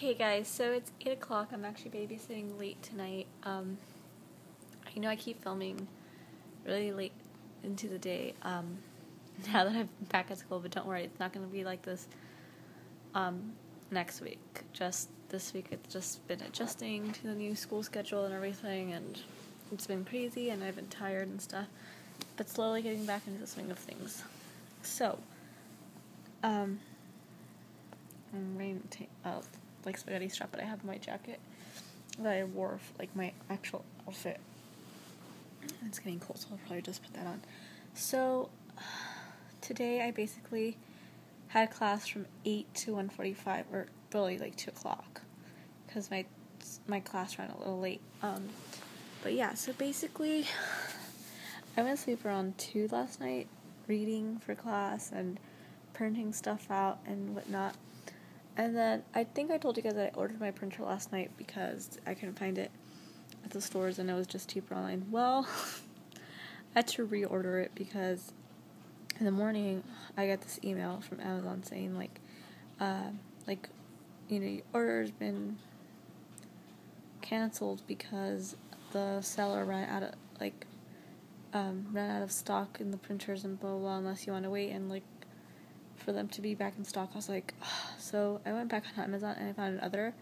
Hey guys, so it's 8 o'clock. I'm actually babysitting late tonight. I know I keep filming really late into the day, now that I'm back at school, but don't worry, it's not going to be like this, next week. Just this week, it's just been adjusting to the new school schedule and everything, and it's been crazy, and I've been tired and stuff, but slowly getting back into the swing of things. So, I'm wearing like spaghetti strap, but I have my jacket that I wore for, like, my actual outfit. It's getting cold, so I'll probably just put that on. So, today I basically had class from 8 to 1:45, or really like 2 o'clock, because my class ran a little late. But yeah, so basically, I went to sleep around 2 last night, reading for class and printing stuff out and whatnot. And then, I think I told you guys that I ordered my printer last night because I couldn't find it at the stores and it was just cheaper online. Well, I had to reorder it because in the morning, I got this email from Amazon saying, your order's been canceled because the seller ran out of stock in the printers and blah, blah, blah, unless you want to wait and, for them to be back in stock. I was like, ugh. So I went back on Amazon and I found another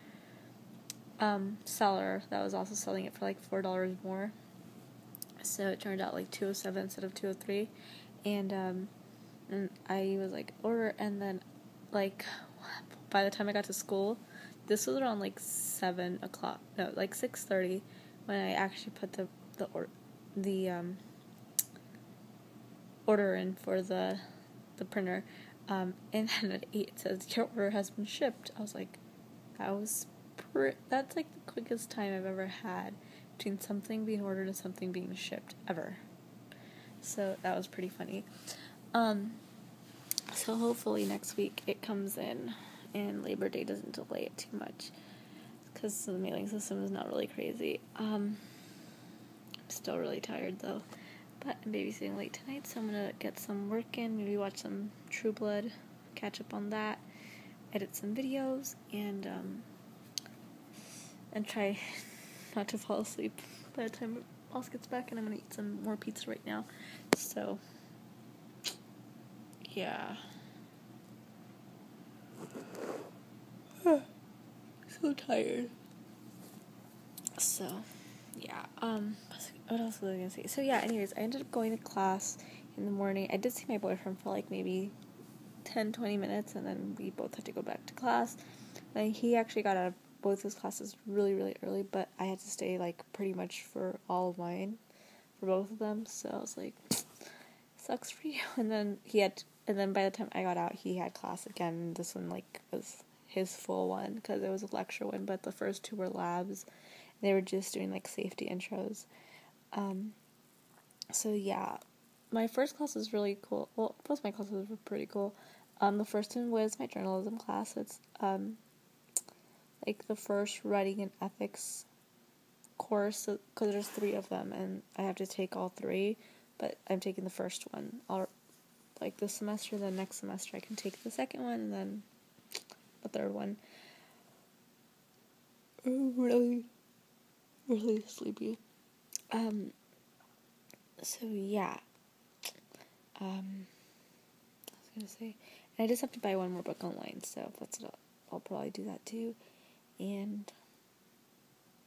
seller that was also selling it for $4 more. So it turned out $207 instead of $203, and I was order, and then by the time I got to school, this was around 7 o'clock, no, 6:30, when I actually put the order in for the printer. And then at 8 it says, your order has been shipped. I was like, that's the quickest time I've ever had between something being ordered and something being shipped, ever. So that was pretty funny. So hopefully next week it comes in and Labor Day doesn't delay it too much, because the mailing system is not really crazy. I'm still really tired though. But I'm babysitting late tonight, so I'm gonna get some work in, maybe watch some True Blood, catch up on that, edit some videos, and try not to fall asleep by the time Boss gets back, and I'm gonna eat some more pizza right now. So, yeah. So tired. So, yeah, what else was I gonna say? So yeah, anyways, I ended up going to class in the morning. I did see my boyfriend for maybe 10-20 minutes, and then we both had to go back to class. And he actually got out of both his classes really, really early, but I had to stay pretty much for all of mine, for both of them. So I was like, sucks for you. And then by the time I got out, he had class again. This one was his full one, because it was a lecture one, but the first two were labs. They were just doing safety intros. So yeah, my first class was really cool. Well, both my classes were pretty cool. The first one was my journalism class. It's the first writing and ethics course, because there's 3 of them and I have to take all 3, but I'm taking the first one. This semester, then next semester I can take the second one, and then the third one. I'm really, really sleepy. So yeah. I was gonna say, and I just have to buy one more book online, so if that's it, I'll probably do that too. And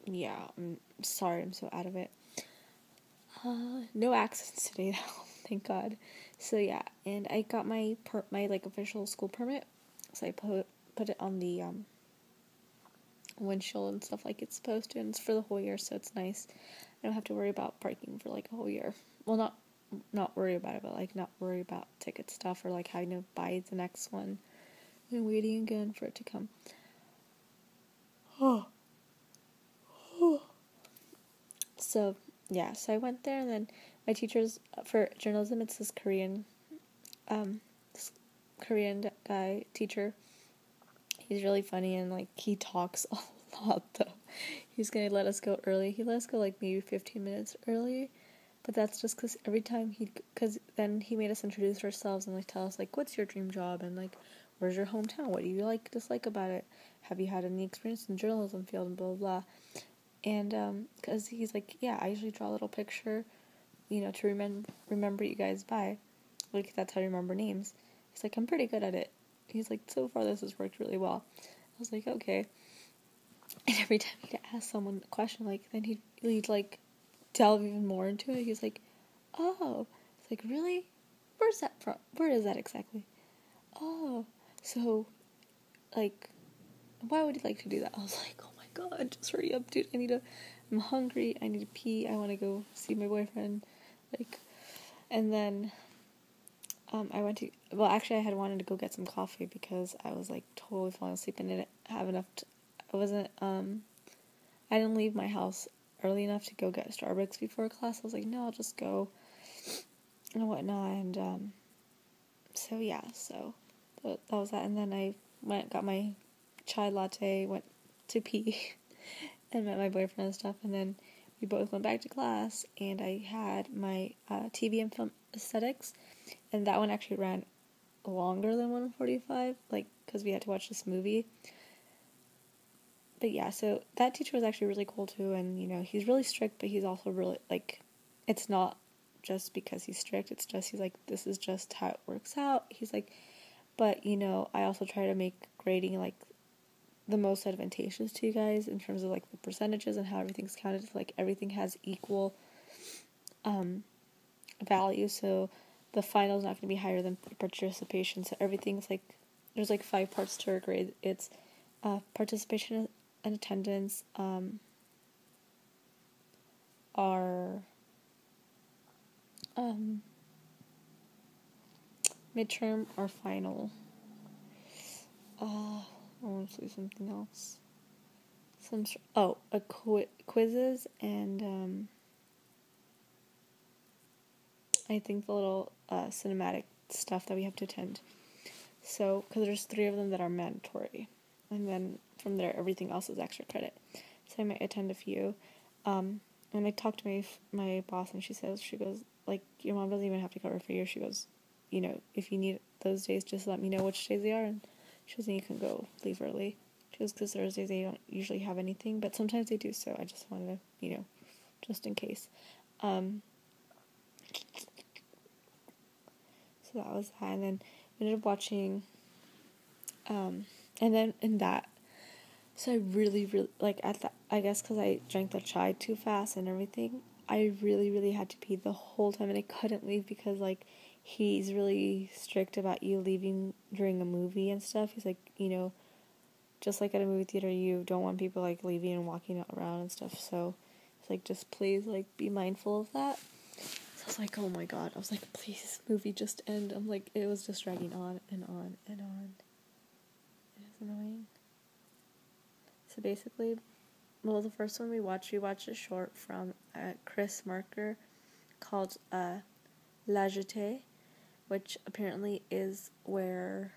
yeah, I'm sorry I'm so out of it. No accidents today though, thank God. So yeah, and I got my official school permit, so I put it on the windshield and stuff like it's supposed to, and it's for the whole year, so it's nice. I don't have to worry about parking for a whole year. Well, not worry about it, but not worry about ticket stuff, or having to buy the next one and waiting again for it to come. So yeah, so I went there, and then my teachers for journalism, it's this Korean guy teacher. He's really funny, and he talks a lot though. He's gonna let us go early. He let us go maybe 15 minutes early, but that's just because every time because then he made us introduce ourselves and tell us what's your dream job, and where's your hometown? What do you dislike about it? Have you had any experience in the journalism field and blah, blah, blah. And, because he's like, yeah, I usually draw a little picture, to remember you guys by. Like, that's how you remember names. He's like, I'm pretty good at it. He's like, so far this has worked really well. I was like, okay. And every time he'd ask someone a question, then he'd delve even more into it. He's like, oh. It's like, really? Where's that from? Where is that exactly? Oh. So, why would he like to do that? I was like, oh my god, just hurry up, dude. I'm hungry. I need to pee. I want to go see my boyfriend. And then, I had wanted to go get some coffee because I was, totally falling asleep and didn't have enough I didn't leave my house early enough to go get Starbucks before class. I was like, no, I'll just go and whatnot. And, so that was that. And then I got my chai latte, went to pee, and met my boyfriend and stuff. And then we both went back to class, and I had my TV and film aesthetics, and that one actually ran longer than 1:45, because we had to watch this movie. But yeah, so that teacher was actually really cool too, and, he's really strict, but he's also really, it's not just because he's strict, he's like, this is just how it works out. He's like, but, I also try to make grading, the most advantageous to you guys in terms of, the percentages and how everything's counted. Everything has equal, value, so the final's not going to be higher than participation, so everything's, there's, 5 parts to our grade. It's, participation and attendance, our, midterm, or final. I want to say something else. Quizzes, and, I think the little, cinematic stuff that we have to attend. So, because there's 3 of them that are mandatory. And then from there, everything else is extra credit. So I might attend a few. And I talked to my boss, and she goes, your mom doesn't even have to cover for you. She goes, if you need those days, just let me know which days they are. And she goes, and you can leave early. She goes, because Thursdays they don't usually have anything, but sometimes they do, so I just wanted to, just in case. So that was that, and then we ended up watching, and then in that, so I really, really, I guess because I drank the chai too fast and everything, I really, really had to pee the whole time, and I couldn't leave because, he's really strict about you leaving during a movie and stuff. He's like, just like at a movie theater, you don't want people, leaving and walking around and stuff, so it's just please, be mindful of that. So I was like, oh my god, I was like, please, this movie just end. I'm like, it was just dragging on and on and on. It was annoying. So basically, the first one we watched a short from Chris Marker called La Jetée, which apparently is where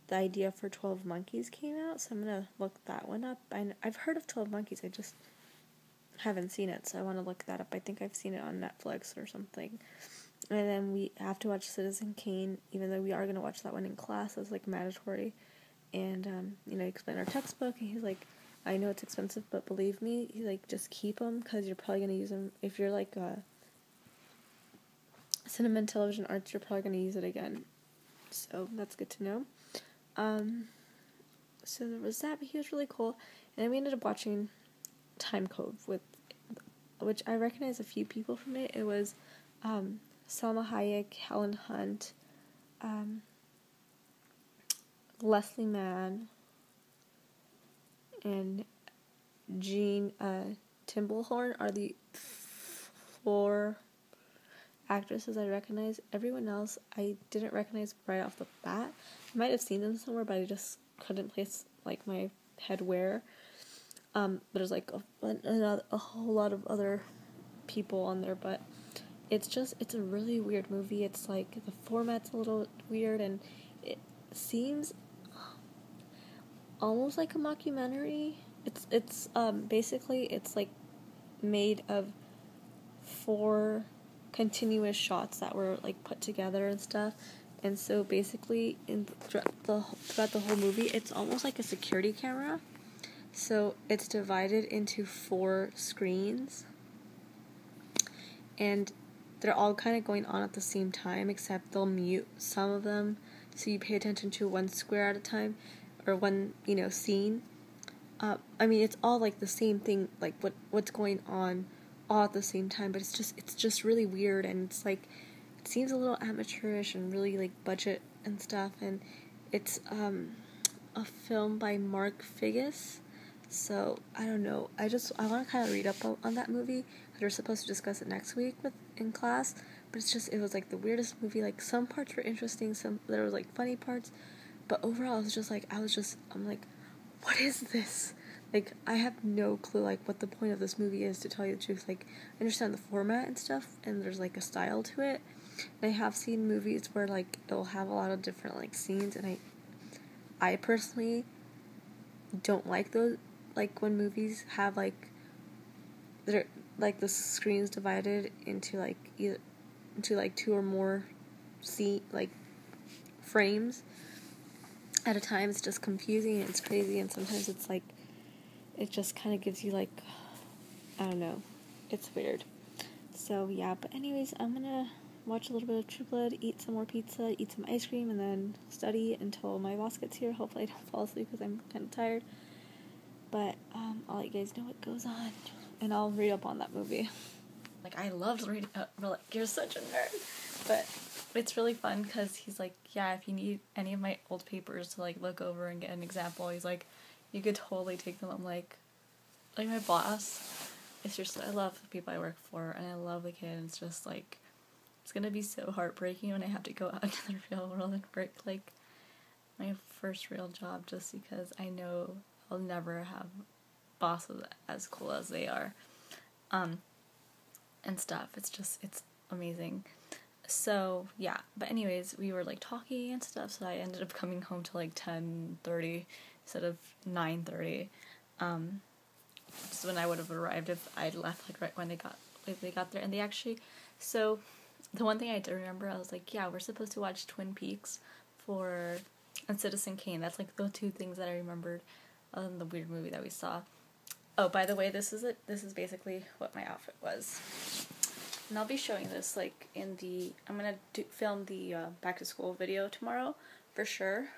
the idea for 12 Monkeys came out, so I'm going to look that one up. I've heard of 12 Monkeys, I just haven't seen it, so I want to look that up. I think I've seen it on Netflix or something. And then we have to watch Citizen Kane, even though we are going to watch that one in class as, mandatory. And, explain our textbook, and he's like, I know it's expensive, but believe me, he's like, just keep them, because you're probably going to use them. If you're, cinema and television arts, you're probably going to use it again. So, that's good to know. So there was that, but he was really cool. And then we ended up watching Time Code, which I recognize a few people from it. It was, Salma Hayek, Helen Hunt, Leslie Mann, and Jean Timblehorn are the 4 actresses I recognize. Everyone else I didn't recognize right off the bat. I might have seen them somewhere, but I just couldn't place my head where. But there's a whole lot of other people on there, but it's a really weird movie. It's the format's a little weird, and it seems almost like a mockumentary. It's basically it's made of 4 continuous shots that were put together and stuff, And so basically, throughout the whole movie, it's almost like a security camera. So it's divided into 4 screens, and they're all kind of going on at the same time, except they'll mute some of them, so you pay attention to one square at a time, or one, scene. It's all like the same thing, like what's going on all at the same time, but it's just really weird, and it's like, it seems a little amateurish and really like budget and stuff, and it's a film by Mark Figgis. So I don't know. I want to kind of read up on that movie, because we're supposed to discuss it next week in class. But it was like the weirdest movie. Like, some parts were interesting, there was like funny parts, but overall I'm like, what is this? Like, I have no clue like what the point of this movie is, to tell you the truth. Like, I understand the format and stuff, and there's like a style to it. And I have seen movies where like it'll have a lot of different like scenes, and I personally don't like those, like when movies have like they're like the screens divided into like into like 2 or more frames at a time. It's just confusing, and it's crazy, and sometimes it's like, it just kind of gives you like, I don't know, it's weird. So yeah, but anyways, I'm gonna watch a little bit of True Blood, eat some more pizza, eat some ice cream, and then study until my boss gets here. Hopefully I don't fall asleep, because I'm kind of tired. But I'll let you guys know what goes on, and I'll read up on that movie. Like, I loved reading up, like, you're such a nerd. But it's really fun, because he's like, yeah, if you need any of my old papers to like look over and get an example, he's like, you could totally take them. I'm like my boss, it's just, I love the people I work for, and I love the kid, and it's just like, it's gonna be so heartbreaking when I have to go out into the real world and work like my first real job, just because I know I'll never have bosses as cool as they are, and stuff. It's amazing. So yeah, but anyways, we were like talking and stuff, so I ended up coming home to like 10:30 instead of 9:30. Just when I would have arrived if I'd left like right when they got there. And they actually, so the one thing I did remember, I was like, yeah, we're supposed to watch Twin Peaks and Citizen Kane. That's like the 2 things that I remembered other than the weird movie that we saw. Oh, by the way, this is basically what my outfit was. And I'll be showing this like I'm gonna film the back to school video tomorrow for sure.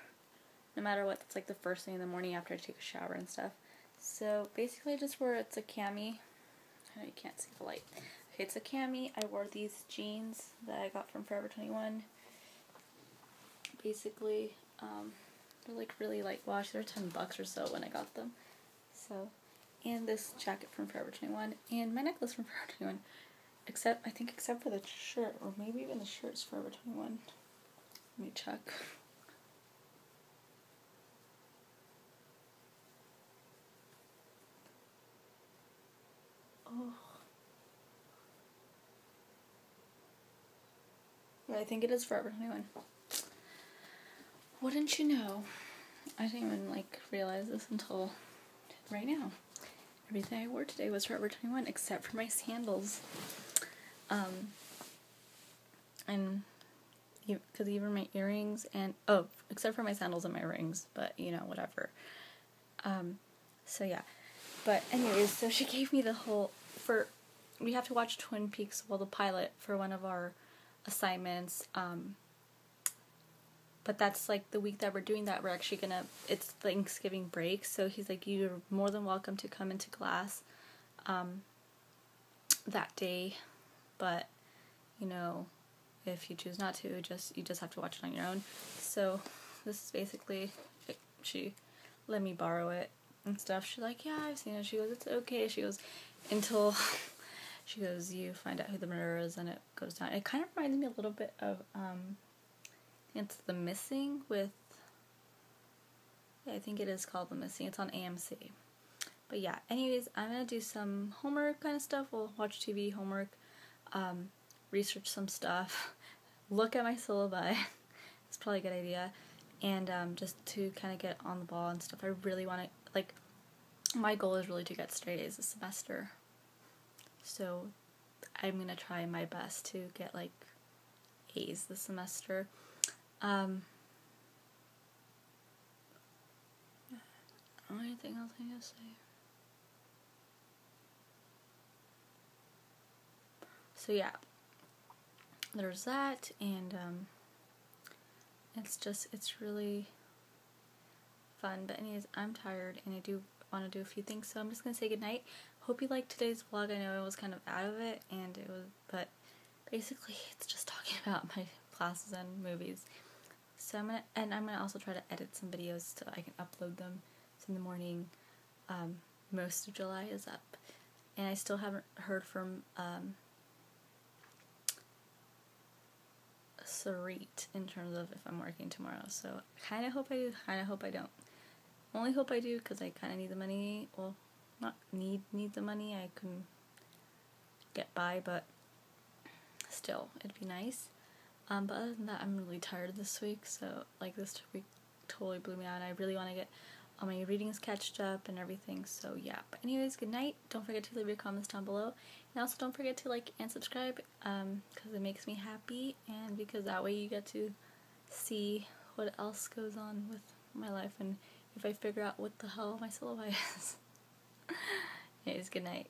No matter what, it's like the first thing in the morning after I take a shower and stuff. So basically, it's a cami. Oh, you can't see the light. Okay, it's a cami. I wore these jeans that I got from Forever 21. Basically, they're like really light wash. They're $10 or so when I got them. So, and this jacket from Forever 21, and my necklace from Forever 21. Except for the shirt, or maybe even the shirt's Forever 21. Let me check. Oh. Yeah, I think it is Forever 21. Wouldn't you know? I didn't even like realize this until right now. Everything I wore today was Forever 21 except for my sandals. And because even my earrings and except for my sandals and my rings, but whatever. So yeah. But anyways, so she gave me we have to watch Twin Peaks, the pilot, for one of our assignments. But that's like the week that we're doing that, we're actually it's Thanksgiving break, so he's like, you're more than welcome to come into class that day, but if you choose not to, you just have to watch it on your own. So this is basically, she let me borrow it and stuff. She's like, yeah, I've seen it. She goes, it's okay. She goes, until she goes, you find out who the murderer is, and it goes down. It kind of reminds me a little bit of it's The Missing I think it is called The Missing. It's on AMC. But yeah, anyways, I'm gonna do some homework kind of stuff. We'll watch TV, homework, research some stuff, look at my syllabi. It's probably a good idea. And just to kind of get on the ball and stuff. I really want to, my goal is really to get straight A's this semester. So I'm gonna try my best to get A's this semester. Anything else I need to say? So yeah, there's that, and it's really fun. But anyways, I'm tired, and I do want to do a few things, so I'm just gonna say goodnight. Hope you liked today's vlog. I know I was kind of out of it, but basically it's just talking about my classes and movies. So I'm gonna also try to edit some videos so I can upload them. So in the morning, most of July is up, and I still haven't heard from Sarit in terms of if I'm working tomorrow. So kind of hope I do, kind of hope I don't. Only hope I do because I kind of need the money. Well, not need the money. I can get by, but still, it'd be nice. But other than that, I'm really tired this week. So like this week totally blew me out. And I really want to get all my readings catched up and everything. So yeah. But anyways, good night. Don't forget to leave your comments down below. And also don't forget to like and subscribe because it makes me happy, and because that way you get to see what else goes on with my life and if I figure out what the hell my syllabi is. Anyways, good night.